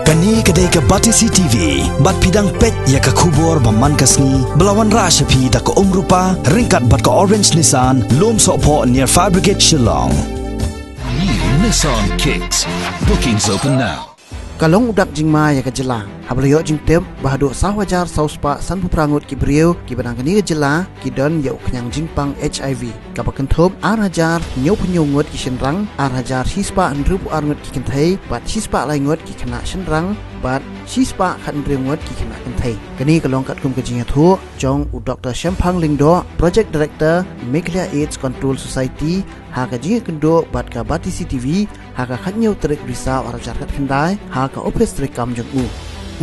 Kani kedai ke Batisi TV, bat pidang pet ya ke kubur baman kasni, belawan rashapi da ke rupa, ringkat bat ke orange Nissan, lom sokpo near Fire Brigade Shillong. New Nissan Kicks. Bookings open now. Kalong udak jingma ya ke jelang. Hablayo jingtem bahado sahwajar sauspa sanpu prangut ki beriau ki benang kini ke jelang ki don ya Khñiang Jingpang HIV. Kapakan thop arhajar nyau penyungut ki senrang arhajar hispa andrup arngut ki kentai bat hispa laingut ki kena senrang bat hispa kan beringut ki kena kentai. Kini kalong kat kum ke jingya thu jong u Dr. Jingpang Lingdo Project Director Meghalaya AIDS Control Society ha ka jingya kendo bat ka Batisi TV ha ka khanyau terik risau arhajar kat kendai ha ka office rekam jong u.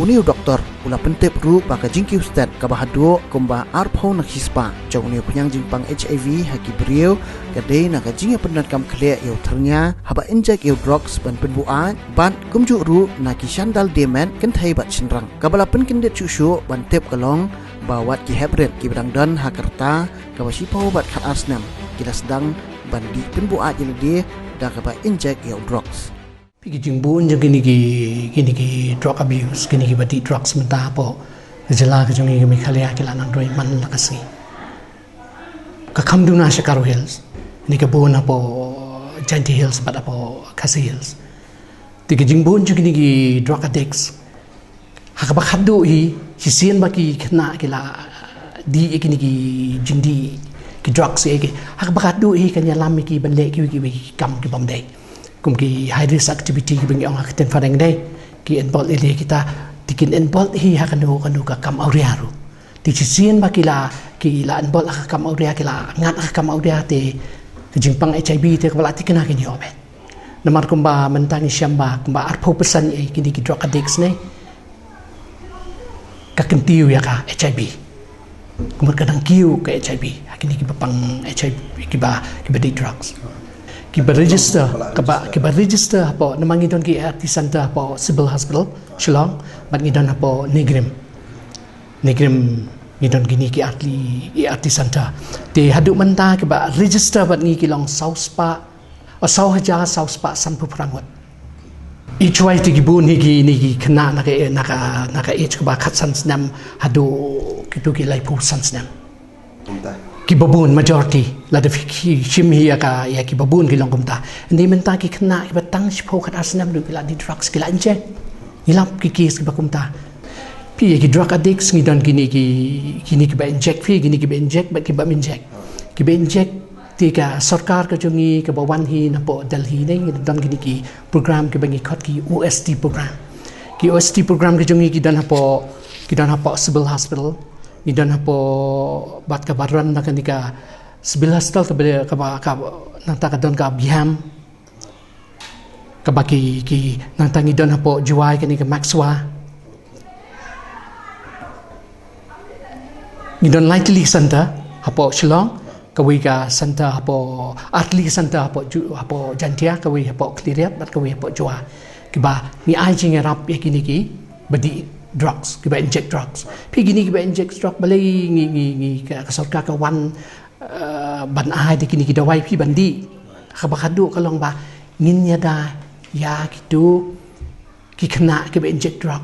Uniu doktor ula pentep ru baka jingkiu stat kabahado kumba arpau nak hispa jong uniu Khñiang Jingpang HIV haki beriau kadai nak jingya penat kam khle eu ternya haba injek eu drugs ban penbuat ban kumju ru naki shandal demen kenthai bat senrang kabala pen kendet chusu ban tep kalong bawat ki hebret ki bedang dan hakarta kabasipau bat khat arsnam kila sedang bandi penbuat jelede da kaba injek eu drugs. Pigi jimbun je gini ki drug abuse gini ki badi drugs menta po jela ke jongi ki Meghalaya ki lanang doi man lakasi ka kamduna Kharoi hills ni ka bon apo Janti hills bat apo Khasi hills tigi jimbun je gini ki drug addicts hakaba khadu hi sien ba ki khna ki la di gini ki jindi ki drugs e ki hakaba khadu hi kanya lam ki banle ki kam ki bamdai kum ki high risk activity ki bengi orang keten fareng dai ki involve ile kita tikin involve hi ha kanu ka kam Awria ru ti sien ba ki la involve ka kam Awria ki la ngat ka kam Awria te Jingpang HIV te kala tikena ki nyobe namar kumba mentani syamba kumba arpo pesan e ki drug addicts ne ka kentiu ya ka HIV kumur kadang kiu ka HIV kini ki bapang HIV ki ba di drugs Kiba register apa namang idon ki RT center apa civil hospital Shillong bat ngidon apa negrim ngidon gini ki RT center te haduk menta kiba register bat ngi ki long sauspa o sauhaja sauspa sanpu prangot each way ti gibun ni ki kena naka each kiba khat sansnam hadu kitu ki lai pu sansnam ki babun majority la de shim hi ya ki babun ki longkumta ndi menta ki khna ki batang shpo khat asnam du la di drugs ki la injek ilap ki case ki bakumta pi ki drug addicts ni don gini ki ba injek fi gini ki ba injek ba ki ba injek ti ka sarkar ka jungi ka bawan hi na po Delhi nei don gini ki program ki bangi khat ki OST program ki jungi ki dan hapo civil hospital ni dan hapo bat ka baran na kanika civil hospital ka nanta ka don ka biham ka baki ki nanta ni don hapo juai kanika maxwa ni don lightly center hapo Shillong kawi ka center hapo artli center hapo Jantia kawi hapo Cleariat bat kawi hapo jua kiba ni ai jing rap yakini ki badi drugs kiba inject drugs pi gini kiba inject drug balai ngi ka sarkar ka wan ban ai de kini ki dawai pi bandi khabakadu kalong ba ngin da ya kitu ki kena kiba inject drug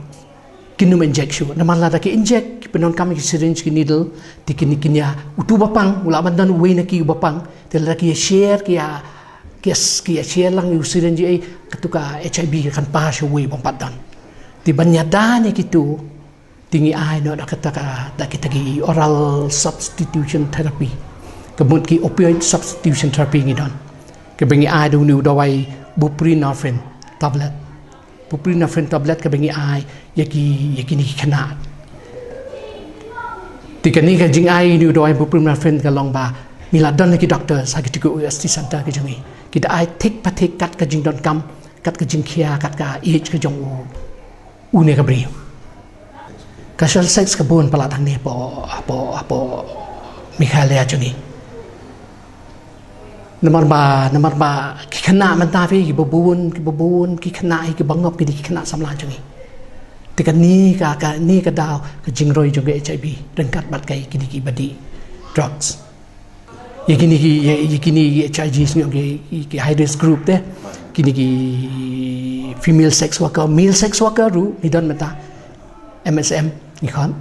kinum injection namala da ki inject penon kam ki syringe ki needle ti kini kinya utu bapang ula bandan we na ki bapang tel la ki share ki share lang yu syringe ai ketuka HIV kan pa shu we bompat di banyada ni kitu tinggi ai no da kita ki oral substitution therapy kebut ki opioid substitution therapy ngidon ke bengi ai do nu dawai buprenorphine tablet ke bengi ai yaki ni kana tikani ka jing ai nu dawai buprenorphine ka long ba miladon ki doctor sakit ku UST center ke jangi kita ai tek patek kat ka jing don kam kat ka jing khia kat ka ich ke jong une ka brio casual sex ka bon pala thang ne po Meghalaya jangi namar ba ki khana man ta fi ki babun ki khana ki bangop ki khana samla jangi tikan ni ka daw ka jingroi jong HIV rengkat bat kai ki badi drugs yakini HIV ki high risk group te kini ki female sex worker male sex worker ru ni don mata MSM ni khon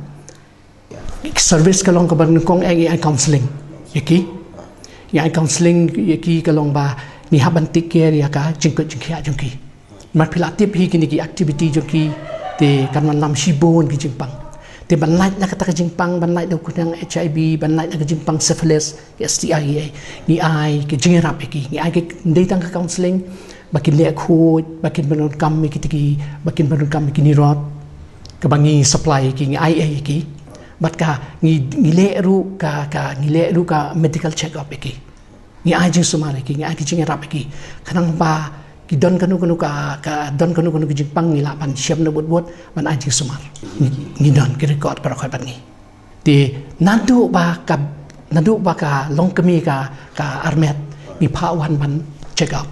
service kalong ka ban kong ai counseling yaki ai counseling yaki kalong ba ni haban tik care ya ka jingko jingkhia jongki mat phila tip hi kini ki activity jongki te kan man lam shibon ki jingpang te ban light na kata ka jingpang ban light do kunang HIV ban light na ka jingpang syphilis STI ni ai ke jingrap ki ni ai ke ndei tang ka counseling bakin le khoi bakin banun kam mi ki bakin banun kam ki ni rot ka bangi supply ki ni ai ki bat ka ni le ru ka medical check up ki ni ai jing sumare ki ni ai ki jingrap ki kanang ba ki don kanu ka don kanu ki jingpang ni la ban siam na bot ban ai jing sumar ni don ki record para khoi ban ni ti nadu ba ka long kami ka armet ni pha wan ban check up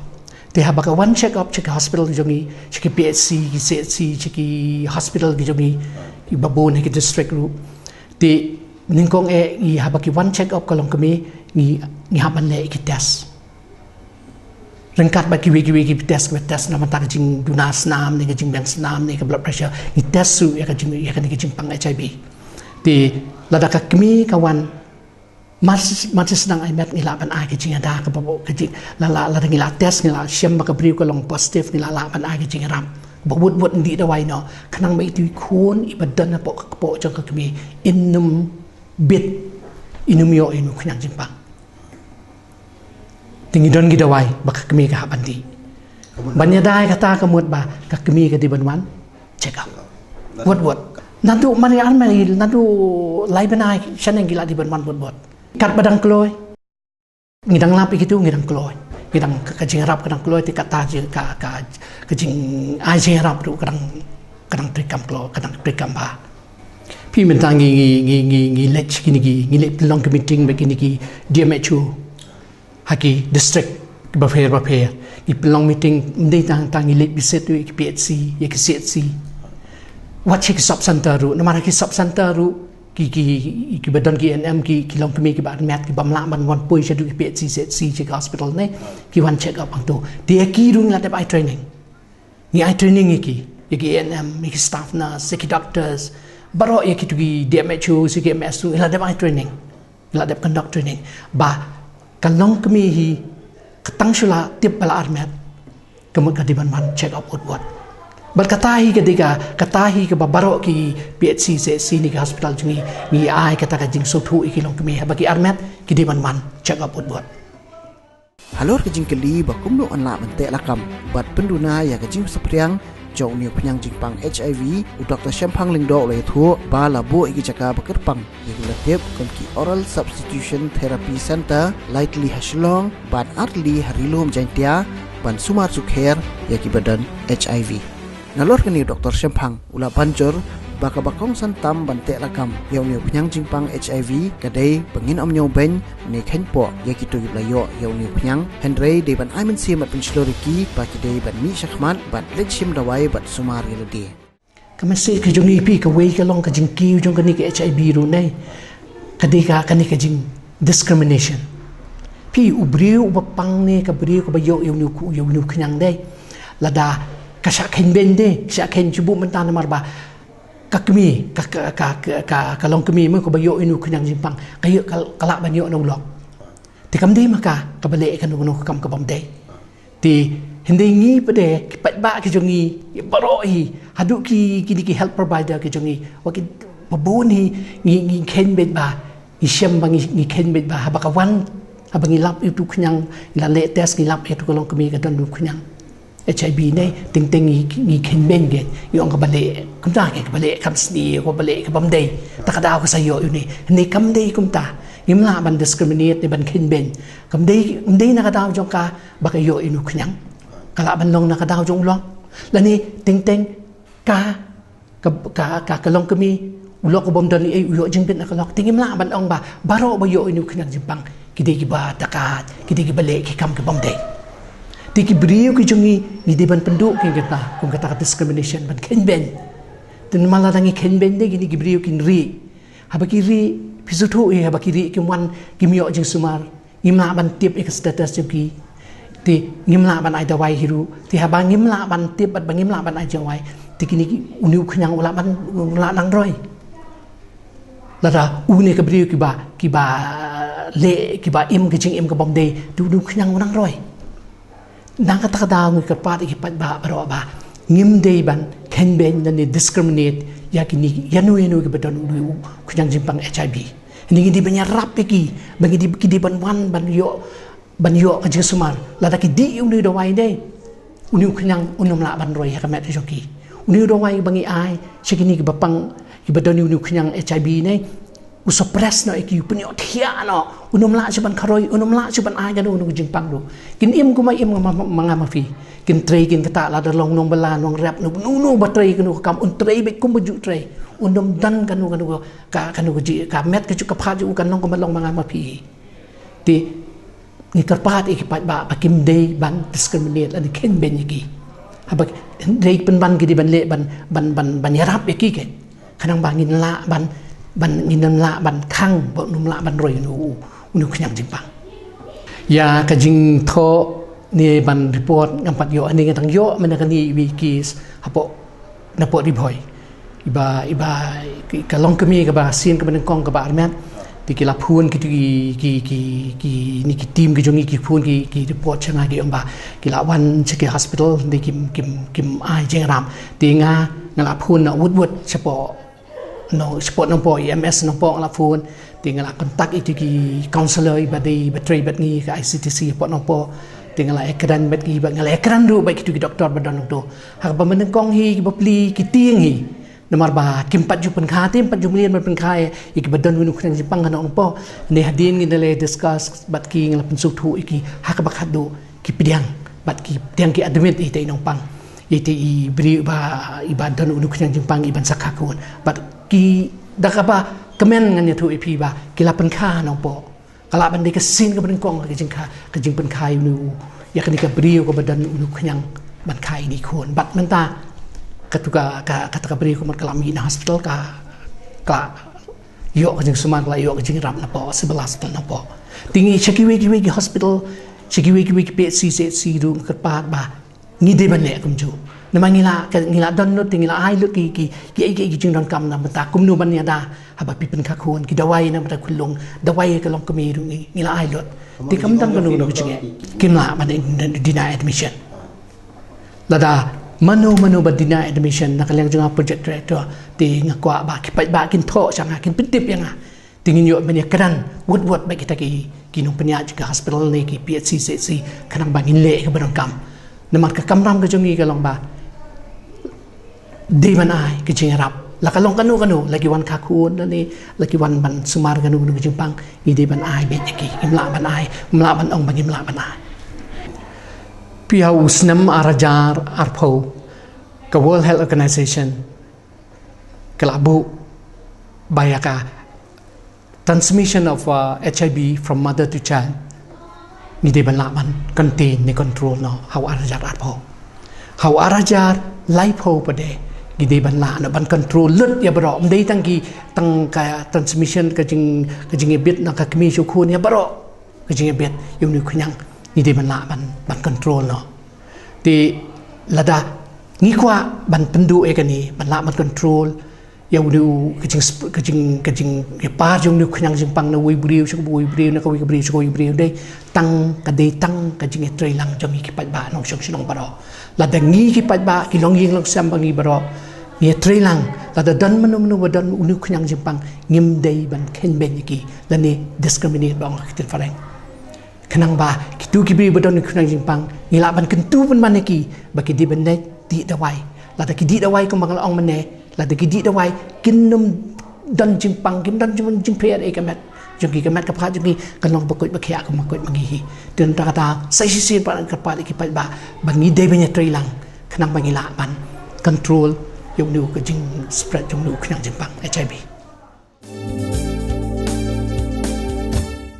ti ha ba ka one check up check hospital jongi chiki PHC ki CHC chiki hospital ki jongi ki babon ki district ru ti ningkong i ha ba ki one check up ka long kami ni ha ban le ki test rengkat bagi wiki test nama tak jing duna senam ni jing bang senam ni blood pressure ni test su ya jing Jingpang HIV ti lada ka kami kawan masih sedang aimet ni laban ai ke jing ada ke babo ke jing la ngi la test ngi la siam ba ka briu ka long positive ni la ban ai ke jing ram bot ndi da wai no kanang mai tu khon i badan na po jong ka kami innum bit inum yo inu Khñiang Jingpang tinggi don gida wai baka kami ka habandi banya dai kata kamut ba ka kami ka di banwan check up what nandu mari almari nandu lai banai chaneng gila di banwan bot kat badang kloy ngidang lapi gitu ngidang kloy ngidang ka jingrap kadang kloy ti kata je ka jing ai jingrap ru kadang trikam kloy kadang trikam ba pi mentang ngi lech kini ngi le long meeting begini ki DMHU haki district bafair i pelong meeting ndai tang ilet biset tu ki PHC ya ki CHC wat chik sub center ru namara ki sub center ru ki badan ki NM ki long kemi ki ba mat ki bamla ban wan poi chadu ki PHC CHC ki hospital ne ki wan check up ang tu dia ki ru ngla dep ai training ni ai training ki NM ki staff nurse ki doctors baro ya ki tu ki DMHO ki MS tu ngla dep ai training ngla dep conduct training ba kalong kami hi katang shula tip bala armet kemut kadiban man check up buat berkatahi ketika katahi ke babaro ki PHC CHC ni ke hospital jungi ni ai kata ka jing sotu iki long kami bagi armet kediban man check up buat halor ke jing keli ba kumno an la ban te lakam bat penduna ya ke jing sepriang jong ni Khñiang Jingpang HIV u Dr. Jingpang lingdo le thu ba la bo iki jaka bakerpang ni relative kon ki oral substitution therapy center lightly haslong ban artli harilom jantia ban sumar sukher ya ki badan HIV nalor ke ni Dr. Jingpang ula banjor baka bakong santam bante lakam yaw ni Khñiang Jingpang HIV kadai pengin om nyaw ben ni khenpo ya ki tu layo yaw ni Khñiang Henry de ban aimen sim bat pensloriki ba ki de ban mi shakhmat bat lechim dawai bat sumar yeladi kamase ke jongi pi ka wei ka long ka jing ki jong ka ni ke HIV ru nei kadika ka ni ka jing discrimination pi ubriu bapang ne ka briu ka ba yaw ni Khñiang dei lada ka sha khen ben de sha khen chubu mentan mar ba kakmi ka long kami mo ko bayo inu Khñiang Jingpang kayo kala banyo no lok ti kam dei maka ka bale kan no kam ka bam dei ti hindi ngi pade ki pat ba ki jongi baro hi hadu ki help provider ki jongi wa ki babon hi ngi khen bet ba ni syam bang ngi khen bet ba ba ka wan abangi lap itu Khñiang la le test ngi lap itu ka long kami ka don du Khñiang HIV này ting nghi khen ben ge yong ka bale kum ta ke bale kam sni ko bale ka bam dei ta ka daw ka sayo ni kam dei kum ta ngim la ban discriminate ni ban khen ben kam dei na ka daw jong ka ba ka yo inu Khñiang kala ban long na ka daw jong long la ni ting ka long kami ulok ko bom don ni yo jing ben na ka lok tingim la ban ong ba baro ba yo inu Khñiang Jingpang ki dei ki ba takat ki dei ki bale ki kam ka bam dei tiki beriu ki jongi ni deban penduk ki kata kum kata discrimination ban kenben ten mala dangi kenben de gini ki beriu kin ri habaki ri pisutu habaki ri ki wan ki mio jing sumar imna ban tip ek status joki ti ngimla ban ai dawai hiru ti haba ngimla ban tip bat ngimla ban ai jawai ti kini uniu khnyang ula ban ula nang roi lada uni ka bri ki ba le ki ba im ki jing im ka bom de du khnyang nang roi nang ka ta da ngi ka pa ki pat ba ro ba ngim de ban ken ben na ni discriminate ya kini yanu ki badon u khnyang Jingpang HIV ni di banya rap ki bangi di ki di ban wan ban yo ka sumar lada ki di uni do wai de uni khnyang unum la ban roi ka met joki uni do wai bangi ai sikini ki bapang ki badon uni khnyang HIV ne u suppress no ki punyo thia no unum la ban Kharoi unum la ban ai ga no Jingpang do kin im kuma im manga mafi kin trei kin kata la da long nong bala nong rap no batrei kanu kam un trei be kum baju trei undom dan kanu ji ka met ka pha ju kan nong ko long manga mafi ti ni karpat iki pat ba kim dei ban discriminate ani ken ben iki habak dei pen ban ki di ban le ban yarap iki ke kanang bangin la ban ngin la ban khang bo num la ban roi nu Khñiang Jingpang ya ka jing tho ni ban report ngampat yo ani ngatang yo menakani wikis hapo napo ribhoi iba ka long kami ka ba sin ka ban kong ka ba armet ti ki la phun ki ni ki team ki jongi ki phun ki report changa ki amba ki la wan cheke hospital ni kim ai jeng ram ti nga la phun na wut chapo no support no po EMS no po la phun tinggal kontak itu ki counselor ibadi betray bat ni ka ICTC po no po tinggal ekran bat ki ngal ekran ru baik itu ki doktor badan do hak ba men kong hi ki bapli ki tieng hi nomor ba kim pat ju pen kha tim pat ju mlien ban pen khai iki badan winu Khñiang Jingpang kan no po ne hadin ngi dele discuss bat ki ngal pen thu iki hak ba khadu ki pidiang bat ki tiang ki admit ite nong pang ite i bri ba ibadan winu Khñiang Jingpang iban sakakun bat ki dakaba kemen ngan tu ipi ba kila pen kha nong po kala ban de ka sin ka ban kong ka jing pen khai nu ya kan ka bri ko badan winu Khñiang ban khai ni khon bat menta katuka ka bri ko mat kalami na hospital ka yo ka jing suman la yo ka jing ram na po sebelas na po tingi chekiwe ki hospital chekiwe ki PCC ru ka pa ba ngi de ban le kum ju namang ngila don no tingila ai lu ki jing don kam na mata kum nu ban ya da haba pipen ka khon ki dawai na mata khulung dawai ka long kami ru ngila ai lu ti kam dang kanu no jinge kimla ban deny admission lada mano ba deny admission nakalang junga project director ti ngakwa ba ki ba kin tho changa kin pitip yang tingin yo ban yakran wot ba kita ki nong penya juga hospital ni ki PHCC kanang bangin le ka ban kam namat ka kamram ka jongi ka long ba di man ai ke jingarap la kalong kanu lagi wan kakun ni lagi wan ban sumar kanu Jingpang i di ban ai bet ki imla ban ai mla ban ong bang imla ban ai piau snam arajar arpo ka World Health Organization kelabu bayaka transmission of HIV from mother to child ni di ban la ban contain ni control no how arajar arpo how arajar life ho pade gide ban la na ban control lut ya bro mdei tangi tang ka transmission ka jing ebit na ka kmi shu khun ya bro ka jing ebit yu ni Khñiang ni de ban la ban control no ti lada ni kwa ban pendu e kani ban la ban control ya u ka jing e pa jung ni Khñiang Jingpang na wi briu shu wi briu na ka wi briu shu wi briu de tang ka de tang ka jing e trei lang jong ki pat ba nong shong shong bro lada ngi ki pat ba ki long ying long sam bangi bro ni trei lang lada dan manu wadan uni Khñiang Jingpang ngim dei ban ken ben ki la ni discriminate bang ki fareng kanang ba ki tu ki bi badan Khñiang Jingpang ni la ban kentu ban ki ba ki di ban ne di dawai lada ki di dawai ko mangal ong mane lada ki di dawai kinum dan Jingpang kim dan Jingpang e kamet jogi kamet ka pha jogi kanong bakoi ba khya ka makoi magi hi ten ta sai si pa ka pa ki pa ba ban ni dei ban trei lang kanang bangi la ban control yung nu ka jing spread yung nu Khñiang Jingpang HIV